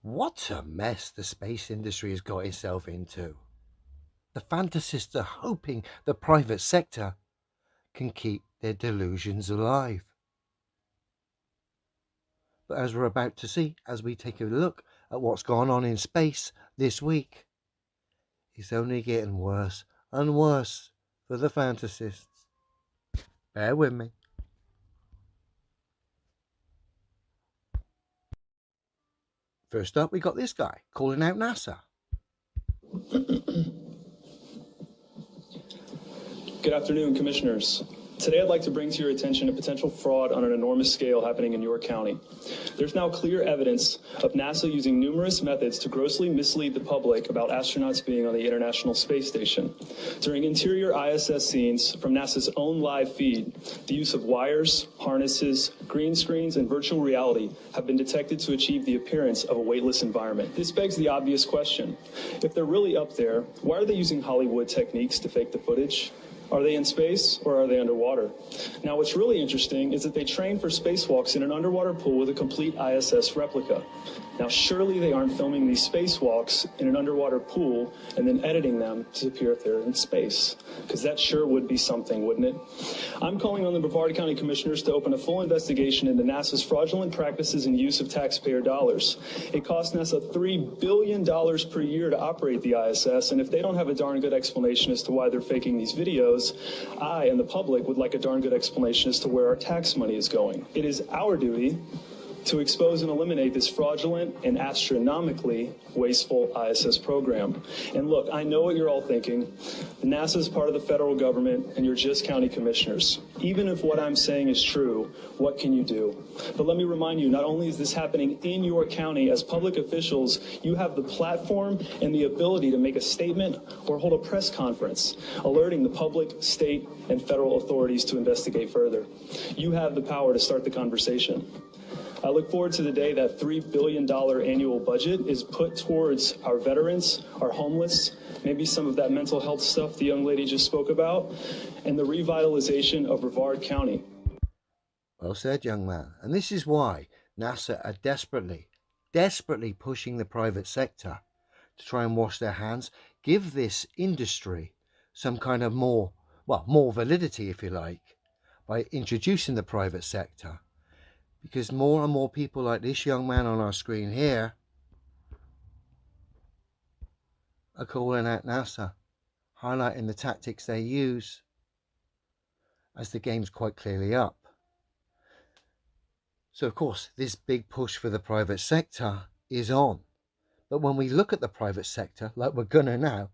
What a mess the space industry has got itself into. The fantasists are hoping the private sector can keep their delusions alive. But as we're about to see, as we take a look at what's gone on in space this week, it's only getting worse and worse for the fantasists. Bear with me. First up, we got this guy calling out NASA. Good afternoon, Commissioners. Today I'd like to bring to your attention a potential fraud on an enormous scale happening in York County. There's now clear evidence of NASA using numerous methods to grossly mislead the public about astronauts being on the International Space Station. During interior ISS scenes from NASA's own live feed, the use of wires, harnesses, green screens, and virtual reality have been detected to achieve the appearance of a weightless environment. This begs the obvious question. If they're really up there, why are they using Hollywood techniques to fake the footage? Are they in space or are they underwater? Now, what's really interesting is that they train for spacewalks in an underwater pool with a complete ISS replica. Now, surely they aren't filming these spacewalks in an underwater pool and then editing them to appear if they're in space, because that sure would be something, wouldn't it? I'm calling on the Brevard County Commissioners to open a full investigation into NASA's fraudulent practices and use of taxpayer dollars. It costs NASA $3 billion per year to operate the ISS, and if they don't have a darn good explanation as to why they're faking these videos, I and the public would like a darn good explanation as to where our tax money is going. It is our duty to expose and eliminate this fraudulent and astronomically wasteful ISS program. And look, I know what you're all thinking. NASA is part of the federal government, and you're just county commissioners. Even if what I'm saying is true, what can you do? But let me remind you, not only is this happening in your county, as public officials, you have the platform and the ability to make a statement or hold a press conference, alerting the public, state, and federal authorities to investigate further. You have the power to start the conversation. I look forward to the day that $3 billion annual budget is put towards our veterans, our homeless, maybe some of that mental health stuff the young lady just spoke about, and the revitalization of Brevard County. Well said, young man. And this is why NASA are desperately pushing the private sector to try and wash their hands, give this industry some kind of more validity, if you like, by introducing the private sector. Because more and more people like this young man on our screen here are calling out NASA, highlighting the tactics they use as the game's quite clearly up. So, of course, this big push for the private sector is on. But when we look at the private sector, like we're gonna now,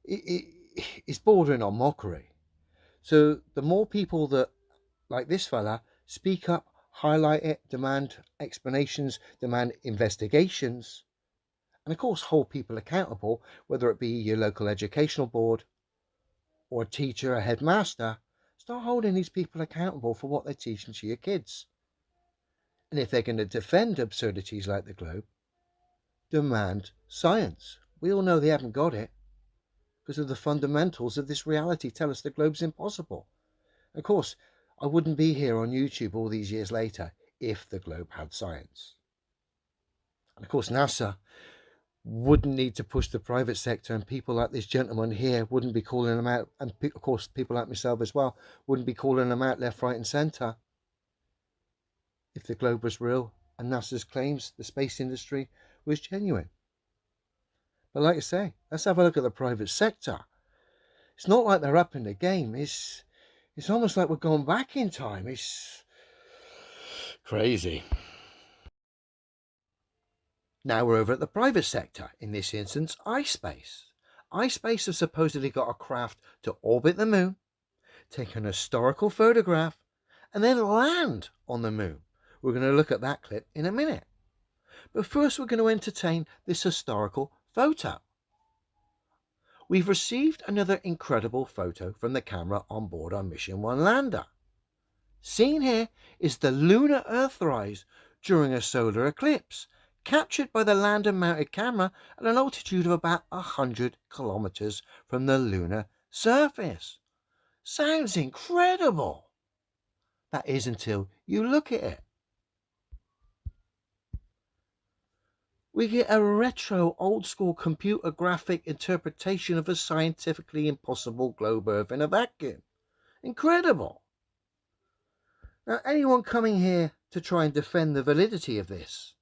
it's bordering on mockery. So the more people that, like this fella, speak up, highlight it, demand explanations, demand investigations, and of course hold people accountable, whether it be your local educational board or a teacher, a headmaster, start holding these people accountable for what they're teaching to your kids. And if they're going to defend absurdities like the globe, demand science. We all know they haven't got it because of the fundamentals of this reality tell us the globe's impossible. Of course, I wouldn't be here on YouTube all these years later if the globe had science. And of course, NASA wouldn't need to push the private sector, and people like this gentleman here wouldn't be calling them out, and of course people like myself as well wouldn't be calling them out left, right and centre if the globe was real and NASA's claims the space industry was genuine. But like I say, let's have a look at the private sector. It's not like they're up in the game. It's almost like we're going back in time. It's crazy. Now we're over at the private sector, in this instance, iSpace. iSpace have supposedly got a craft to orbit the moon, take an historical photograph, and then land on the moon. We're going to look at that clip in a minute. But first we're going to entertain this historical photo. We've received another incredible photo from the camera on board our Mission 1 lander. Seen here is the lunar Earthrise during a solar eclipse, captured by the lander-mounted camera at an altitude of about 100 kilometers from the lunar surface. Sounds incredible. That is until you look at it. We get a retro old school computer graphic interpretation of a scientifically impossible globe Earth in a vacuum. Incredible. Now, anyone coming here to try and defend the validity of this,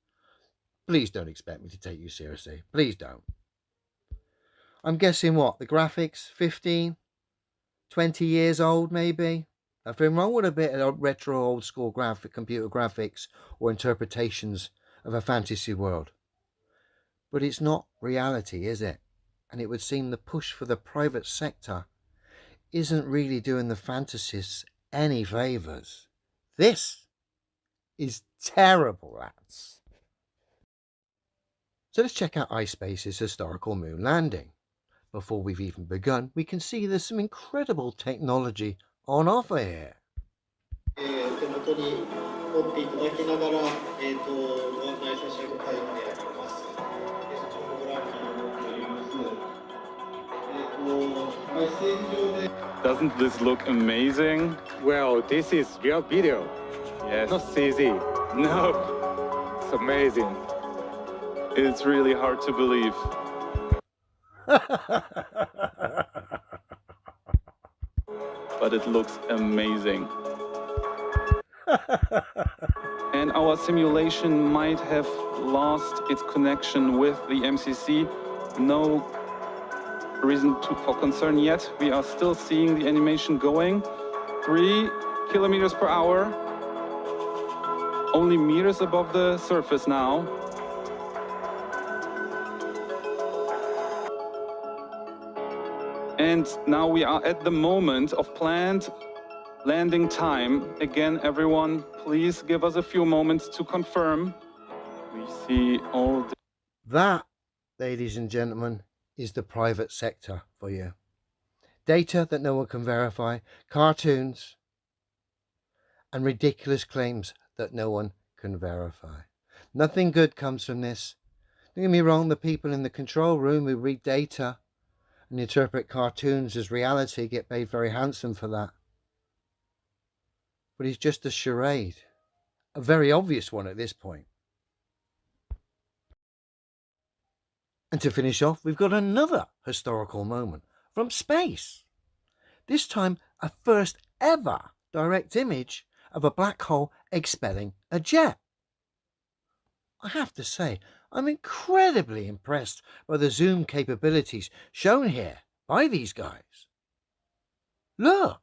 please don't expect me to take you seriously. Please don't. I'm guessing what? The graphics, 15, 20 years old maybe? Nothing wrong with a bit of retro old school computer graphics or interpretations of a fantasy world. But it's not reality, is it? And it would seem the push for the private sector isn't really doing the fantasists any favours. This is terrible, lads. So let's check out iSpace's historical moon landing. Before we've even begun, we can see there's some incredible technology on offer here. 手元に持っていただきながら、ご案内させていただいてあります。そちらもご覧になっております。配線上で Doesn't this look amazing? Well, this is real video, Yes. not CG. No, It's amazing. it's really hard to believe. But it looks amazing. And our simulation might have lost its connection with the MCC. No reason for concern yet. We are still seeing the animation going. 3 kilometers per hour. Only meters above the surface now. And now we are at the moment of planned landing time. Again, everyone, please give us a few moments to confirm. We see all the... That, ladies and gentlemen, is the private sector for you. Data that no one can verify, cartoons, and ridiculous claims that no one can verify. Nothing good comes from this. Don't get me wrong, the people in the control room who read data and interpret cartoons as reality get paid very handsome for that. But it's just a charade, a very obvious one at this point. And to finish off, we've got another historical moment from space. This time, a first ever direct image of a black hole expelling a jet. I have to say, I'm incredibly impressed by the zoom capabilities shown here by these guys. Look!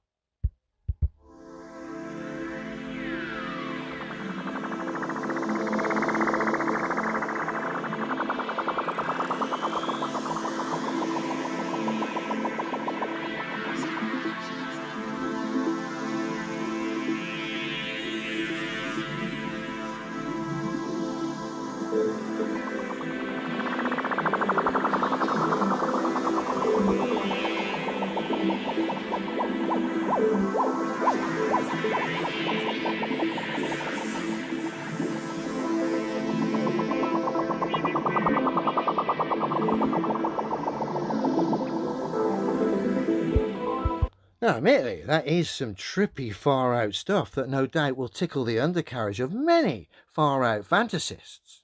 Now, admittedly, that is some trippy far-out stuff that no doubt will tickle the undercarriage of many far-out fantasists.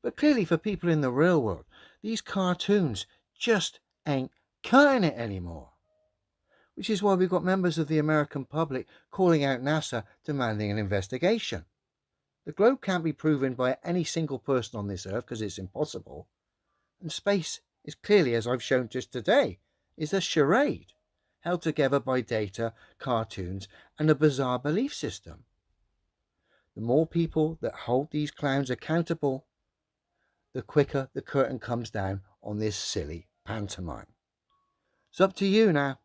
But clearly for people in the real world, these cartoons just ain't cutting it anymore. Which is why we've got members of the American public calling out NASA demanding an investigation. The globe can't be proven by any single person on this earth because it's impossible. And space is clearly, as I've shown just today, is a charade held together by data, cartoons, and a bizarre belief system. The more people that hold these clowns accountable, the quicker the curtain comes down on this silly pantomime. It's up to you now.